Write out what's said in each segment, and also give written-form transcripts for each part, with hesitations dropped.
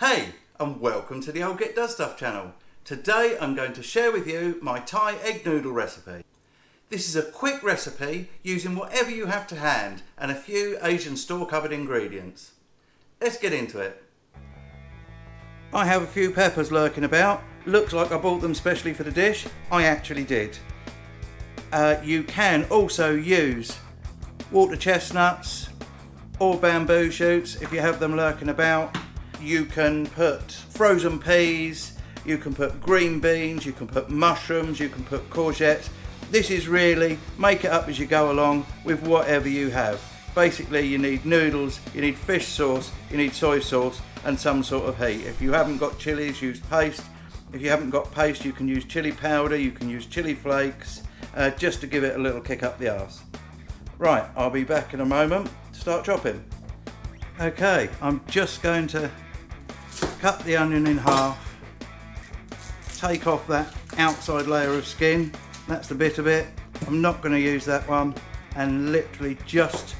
Hey, and welcome to the Old Get Does Stuff channel. Today I'm going to share with you my Thai egg noodle recipe. This is a quick recipe using whatever you have to hand and a few Asian store cupboard ingredients. Let's get into it. I have a few peppers lurking about. Looks like I bought them specially for the dish. I actually did. You can also use water chestnuts or bamboo shoots if you have them lurking about. You can put frozen peas, you can put green beans, you can put mushrooms, you can put courgettes. This is really, make it up as you go along with whatever you have. Basically you need noodles, you need fish sauce, you need soy sauce and some sort of heat. If you haven't got chilies, use paste. If you haven't got paste, you can use chili powder, you can use chili flakes, just to give it a little kick up the arse. Right, I'll be back in a moment to start chopping. Okay, I'm just going to cut the onion in half, take off that outside layer of skin, that's the bit of it. I'm not going to use that one, and literally just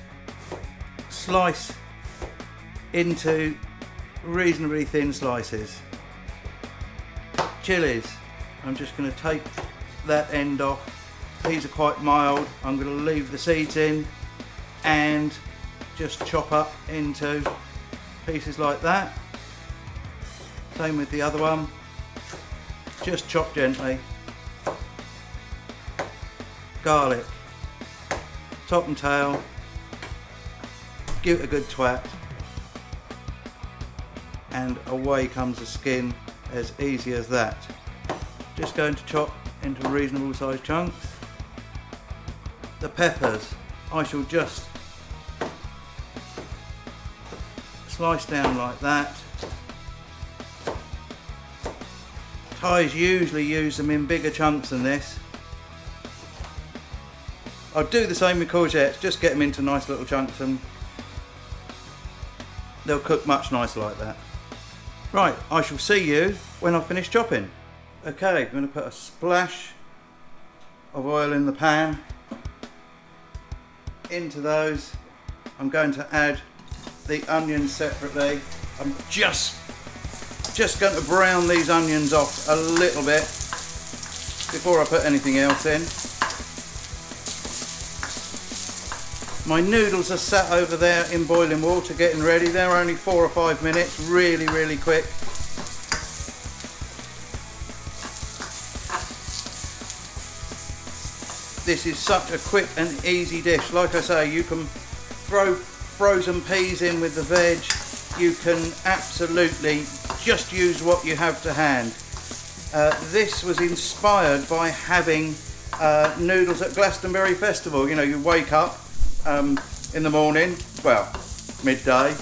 slice into reasonably thin slices. Chilies, I'm just going to take that end off. These are quite mild. I'm going to leave the seeds in and just chop up into pieces like that. Same with the other one, just chop gently. Garlic, top and tail, give it a good twat, and away comes the skin, as easy as that. Just going to chop into reasonable sized chunks. The peppers, I shall just slice down like that. Thais usually use them in bigger chunks than this. I'll do the same with courgettes, just get them into nice little chunks and they'll cook much nicer like that. Right, I shall see you when I've finished chopping. Okay, I'm going to put a splash of oil in the pan. Into those, I'm going to add the onions separately. I'm just going to brown these onions off a little bit before I put anything else in. My noodles are sat over there in boiling water getting ready. They're only 4 or 5 minutes, really quick. This is such a quick and easy dish. Like I say, you can throw frozen peas in with the veg. You can absolutely just use what you have to hand. This was inspired by having noodles at Glastonbury Festival. You know, you wake up in the morning, well, midday,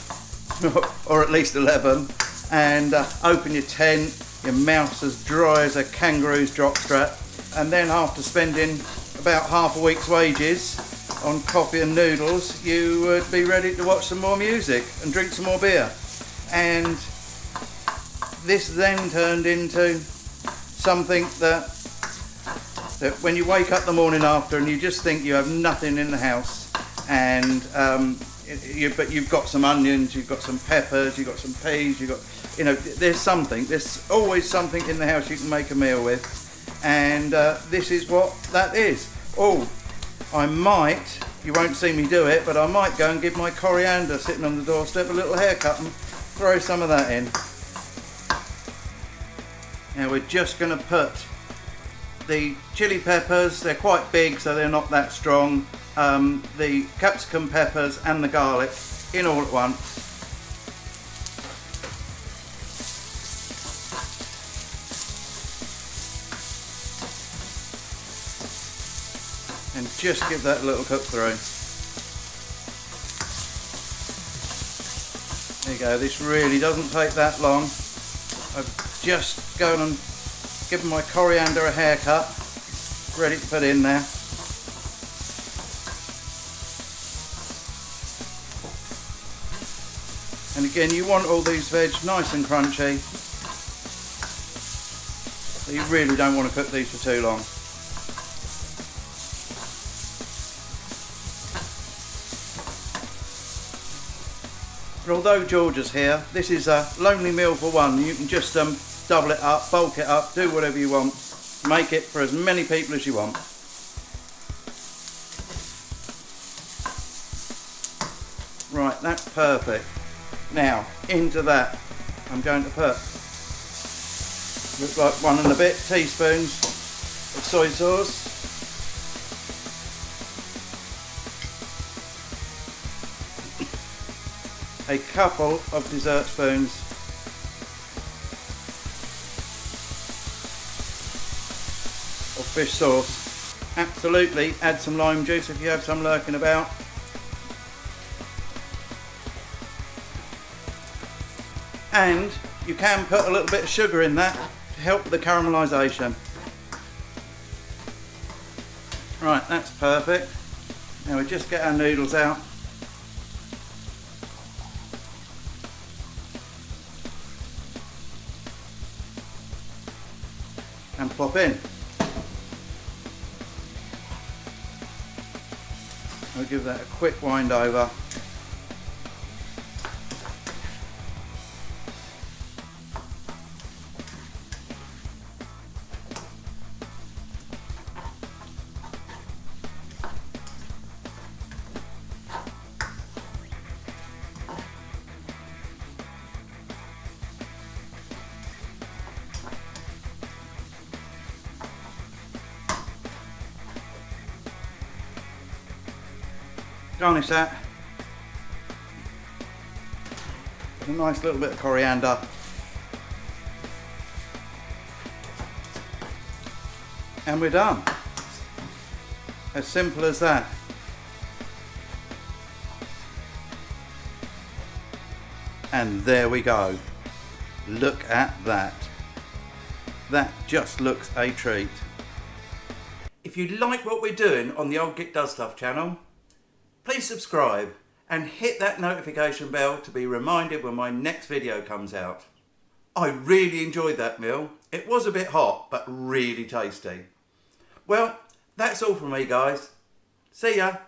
or at least 11, and open your tent, your mouth's as dry as a kangaroo's jockstrap, and then after spending about half a week's wages on coffee and noodles, you would be ready to watch some more music and drink some more beer. And this then turned into something that when you wake up the morning after and you just think you have nothing in the house, and but you've got some onions, you've got some peppers, you've got some peas, there's always something in the house you can make a meal with, and this is what that is. Oh, I might, you won't see me do it, but I might go and give my coriander sitting on the doorstep a little haircut and throw some of that in. Now we're just going to put the chili peppers, they're quite big so they're not that strong, the capsicum peppers and the garlic in all at once. And just give that a little cook through. There you go, this really doesn't take that long. I've just gone and given my coriander a haircut, ready to put in there. And again, you want all these veg nice and crunchy, so you really don't want to cook these for too long. although Georgia's here, this is a lonely meal for one. You can just double it up, bulk it up, do whatever you want. Make it for as many people as you want. Right, that's perfect. Now, into that, I'm going to put, looks like 1.25 teaspoons of soy sauce. A couple of dessert spoons of fish sauce. Absolutely add some lime juice if you have some lurking about. And you can put a little bit of sugar in that to help with the caramelisation. Right, that's perfect. Now we just get our noodles out. And plop in. I'll give that a quick wind over. Garnish that with a nice little bit of coriander. And we're done. As simple as that. And there we go. Look at that. That just looks a treat. If you like what we're doing on the Old Git Does Stuff channel, please subscribe and hit that notification bell to be reminded when my next video comes out. I really enjoyed that meal. It was a bit hot, but really tasty. Well, that's all from me, guys. See ya.